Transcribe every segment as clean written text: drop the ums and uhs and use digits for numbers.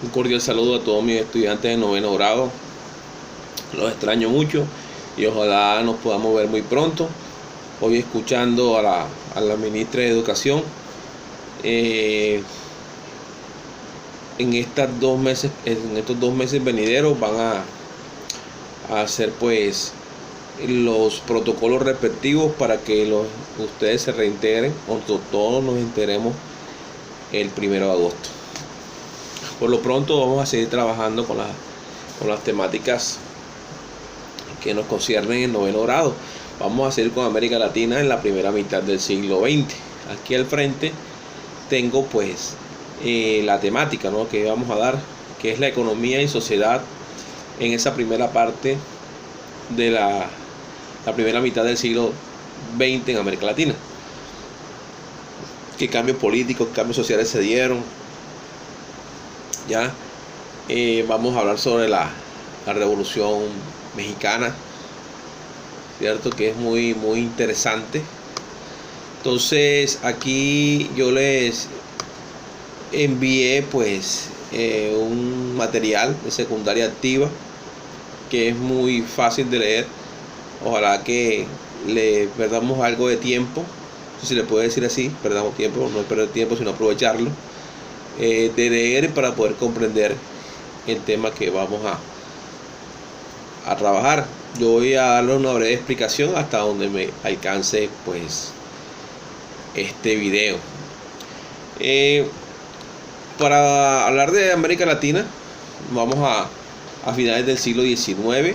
Un cordial saludo a todos mis estudiantes de noveno grado. Los extraño mucho y ojalá nos podamos ver muy pronto. Hoy escuchando a la ministra de Educación. En estos 2 meses venideros van a hacer pues los protocolos respectivos para que ustedes se reintegren o todos nos enteremos el 1 de agosto. Por lo pronto vamos a seguir trabajando con las temáticas que nos conciernen en noveno grado. Vamos a seguir con América Latina en la primera mitad del siglo XX. Aquí al frente tengo pues la temática, ¿no?, que vamos a dar, que es la economía y sociedad en esa primera parte de la primera mitad del siglo XX en América Latina. ¿Qué cambios políticos, cambios sociales se dieron? Ya vamos a hablar sobre la Revolución Mexicana, ¿cierto?, que es muy interesante. Entonces aquí yo les envié pues un material de secundaria activa que es muy fácil de leer. Ojalá que le perdamos algo de tiempo, si se le puede decir así, perdamos tiempo, no es perder tiempo sino aprovecharlo, de leer para poder comprender el tema que vamos a trabajar. Yo voy a darle una breve explicación hasta donde me alcance pues este video. Para hablar de América Latina, vamos a finales del siglo XIX,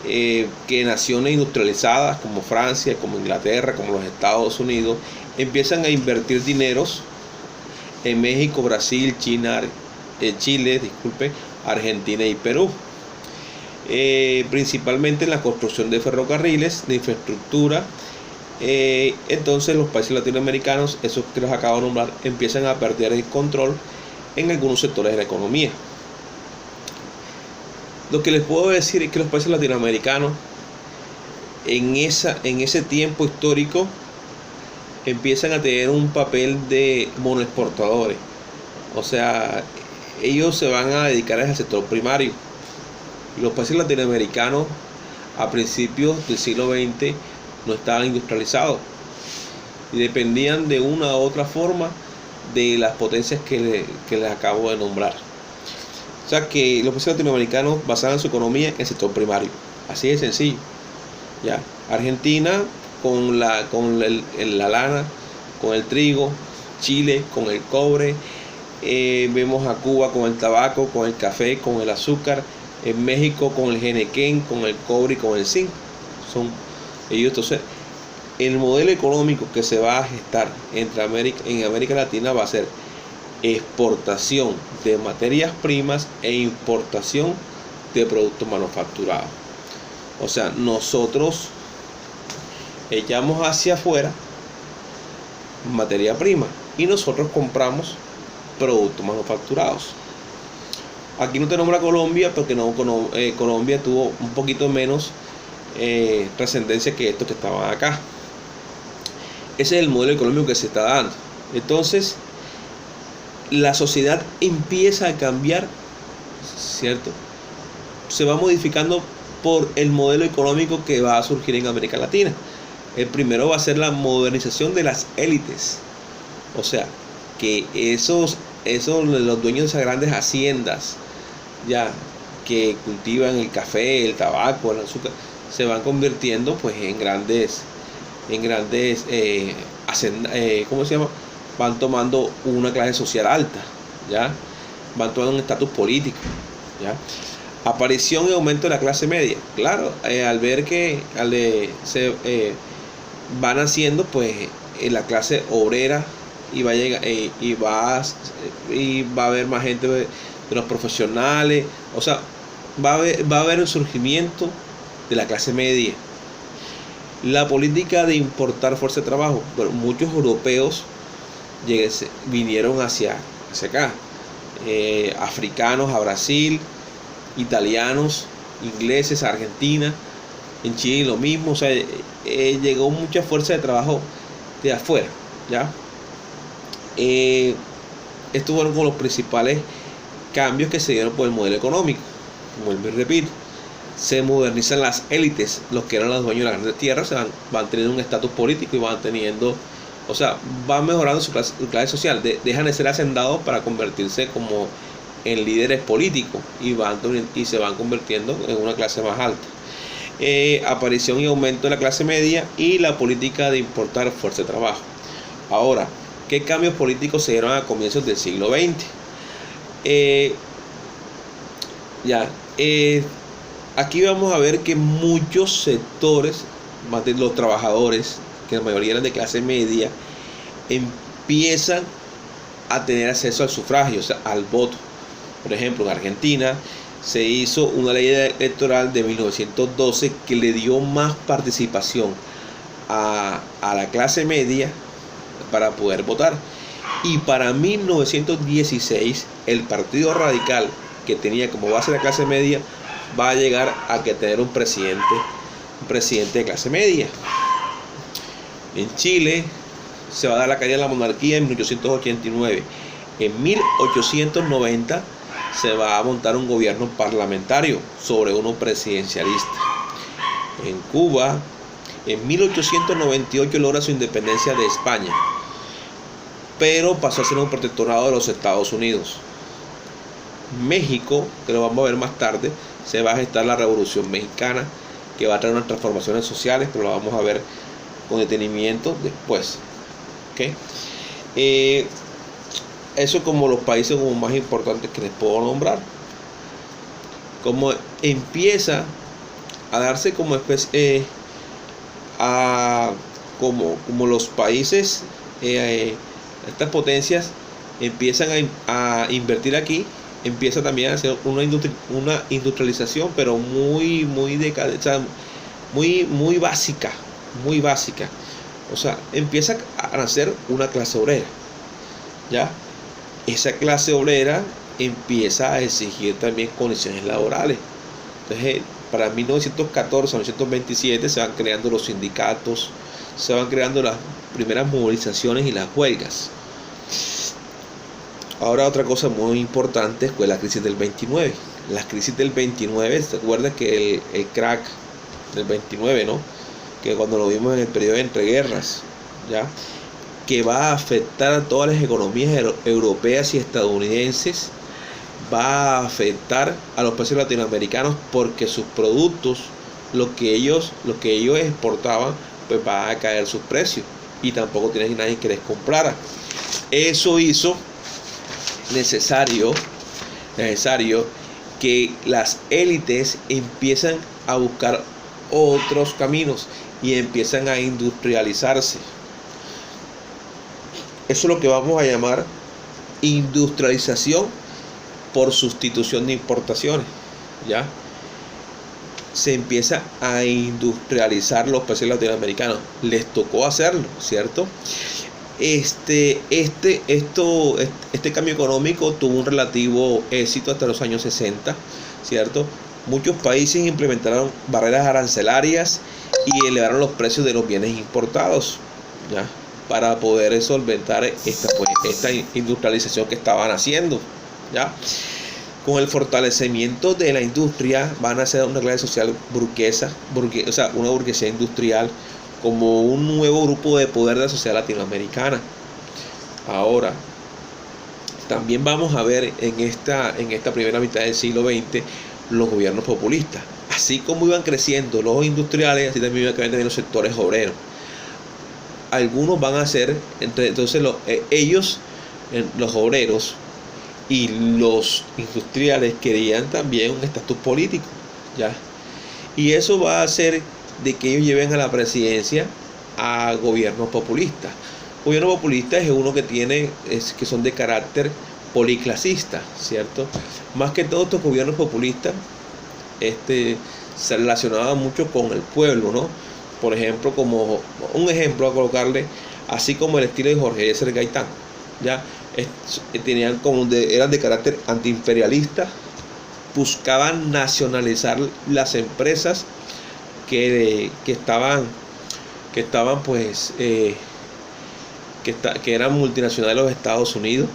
que naciones industrializadas como Francia, como Inglaterra, como los Estados Unidos, empiezan a invertir dineros en México, Brasil, Chile, Argentina y Perú, principalmente en la construcción de ferrocarriles, de infraestructura. Entonces los países latinoamericanos, esos que los acabo de nombrar, empiezan a perder el control en algunos sectores de la economía. Lo que les puedo decir es que los países latinoamericanos en ese tiempo histórico empiezan a tener un papel de monoexportadores. O sea, ellos se van a dedicar al sector primario. Los países latinoamericanos a principios del siglo XX no estaban industrializados y dependían de una u otra forma de las potencias que les acabo de nombrar. O sea que los países latinoamericanos basaban su economía en el sector primario, así de sencillo. Ya, Argentina con la lana, con el trigo, Chile con el cobre, vemos a Cuba con el tabaco, con el café, con el azúcar, en México con el genequén, con el cobre y con el zinc. Son ellos. Entonces el modelo económico que se va a gestar en América Latina va a ser exportación de materias primas e importación de productos manufacturados. O sea, nosotros echamos hacia afuera materia prima y nosotros compramos productos manufacturados. Aquí no te nombra Colombia porque Colombia tuvo un poquito menos trascendencia que estos que estaban acá. Ese es el modelo económico que se está dando. Entonces la sociedad empieza a cambiar, ¿cierto? Se va modificando por el modelo económico que va a surgir en América Latina. El primero va a ser la modernización de las élites. O sea, que esos los dueños de esas grandes haciendas, ya, que cultivan el café, el tabaco, el azúcar, se van convirtiendo pues en grandes ¿cómo se llama? Van tomando una clase social alta, ya, van tomando un estatus político, ya. Aparición y aumento de la clase media. Claro, al ver que se van haciendo pues la clase obrera y va a llegar y va a haber más gente de los profesionales. O sea, va a haber un surgimiento de la clase media. La política de importar fuerza de trabajo, bueno, muchos europeos vinieron hacia acá, africanos a Brasil, italianos, ingleses a Argentina, en Chile lo mismo. O sea, llegó mucha fuerza de trabajo de afuera, ¿ya? Estos fueron con los principales cambios que se dieron por el modelo económico. Vuelvo y repito, se modernizan las élites, los que eran los dueños de las grandes tierras van teniendo un estatus político y van teniendo, o sea, van mejorando su clase social, dejan de ser hacendados para convertirse como en líderes políticos y se van convirtiendo en una clase más alta. Aparición y aumento de la clase media y la política de importar fuerza de trabajo. Ahora, ¿qué cambios políticos se dieron a comienzos del siglo XX? Aquí vamos a ver que muchos sectores, más de los trabajadores, que la mayoría eran de clase media, empiezan a tener acceso al sufragio, o sea, al voto. Por ejemplo, en Argentina se hizo una ley electoral de 1912 que le dio más participación a la clase media para poder votar. Y para 1916 el Partido Radical, que tenía como base la clase media, va a llegar a tener un presidente de clase media. En Chile se va a dar la caída de la monarquía en 1889. En 1890 se va a montar un gobierno parlamentario sobre uno presidencialista. En Cuba, en 1898 logra su independencia de España, pero pasó a ser un protectorado de los Estados Unidos. México, que lo vamos a ver más tarde, se va a gestar la Revolución Mexicana, que va a traer unas transformaciones sociales, pero lo vamos a ver con detenimiento después. ¿Okay? Eso como los países como más importantes que les puedo nombrar. Como empieza a darse como especie, como los países, estas potencias empiezan a invertir aquí, empieza también a hacer una industrialización, pero muy básica, o sea, empieza a nacer una clase obrera, ¿ya? Esa clase obrera empieza a exigir también condiciones laborales. Entonces, para 1914 a 1927 se van creando los sindicatos, se van creando las primeras movilizaciones y las huelgas. Ahora, otra cosa muy importante fue la crisis del 29. La crisis del 29, ¿se acuerdan que el crack del 29, ¿no? Que cuando lo vimos en el periodo de entreguerras, ¿ya? Que va a afectar a todas las economías europeas y estadounidenses, va a afectar a los países latinoamericanos porque sus productos, lo que ellos exportaban, pues va a caer sus precios y tampoco tiene nadie que les comprara. Eso hizo necesario que las élites empiezan a buscar otros caminos y empiezan a industrializarse. Eso es lo que vamos a llamar industrialización por sustitución de importaciones, ¿ya? Se empieza a industrializar los países latinoamericanos. Les tocó hacerlo, ¿cierto? Este cambio económico tuvo un relativo éxito hasta los años 60, ¿cierto? Muchos países implementaron barreras arancelarias y elevaron los precios de los bienes importados, ¿ya? Para poder solventar esta industrialización que estaban haciendo, ¿ya? Con el fortalecimiento de la industria van a ser una clase social burguesa, o sea, una burguesía industrial, como un nuevo grupo de poder de la sociedad latinoamericana. Ahora, también vamos a ver en esta primera mitad del siglo XX los gobiernos populistas. Así como iban creciendo los industriales, así también iban creciendo los sectores obreros. Algunos van a ser, entonces los obreros y los industriales querían también un estatus político, ¿ya? Y eso va a hacer de que ellos lleven a la presidencia a gobiernos populistas. Gobierno populista es uno que son de carácter policlasista, ¿cierto? Más que todos estos gobiernos populistas se relacionaban mucho con el pueblo, ¿no? Por ejemplo, como un ejemplo a colocarle, así como el estilo de Jorge Eliezer Gaitán, ¿ya? Eran de carácter antiimperialista, buscaban nacionalizar las empresas que eran multinacionales de los Estados Unidos,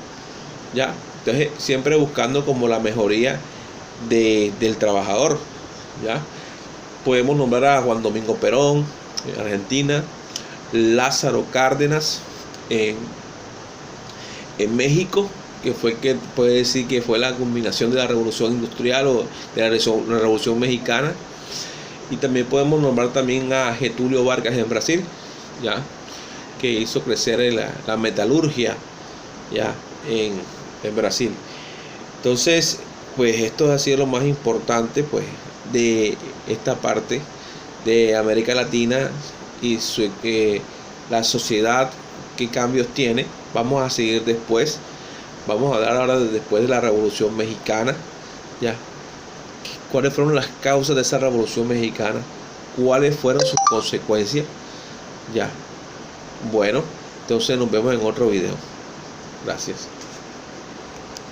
¿ya? Entonces, siempre buscando como la mejoría del trabajador, ¿ya? Podemos nombrar a Juan Domingo Perón en Argentina, Lázaro Cárdenas en México, que fue, que puede decir que fue la culminación de la revolución industrial o de la revolución mexicana. Y también podemos nombrar también a Getúlio Vargas en Brasil, ya, que hizo crecer la metalurgia, ya, en Brasil. Entonces, pues esto ha sido lo más importante, pues, de esta parte de América Latina y la sociedad, qué cambios tiene. Vamos a seguir después. Vamos a hablar ahora después de la Revolución Mexicana, ya. ¿Cuáles fueron las causas de esa Revolución Mexicana? ¿Cuáles fueron sus consecuencias? Ya. Bueno, entonces nos vemos en otro video. Gracias.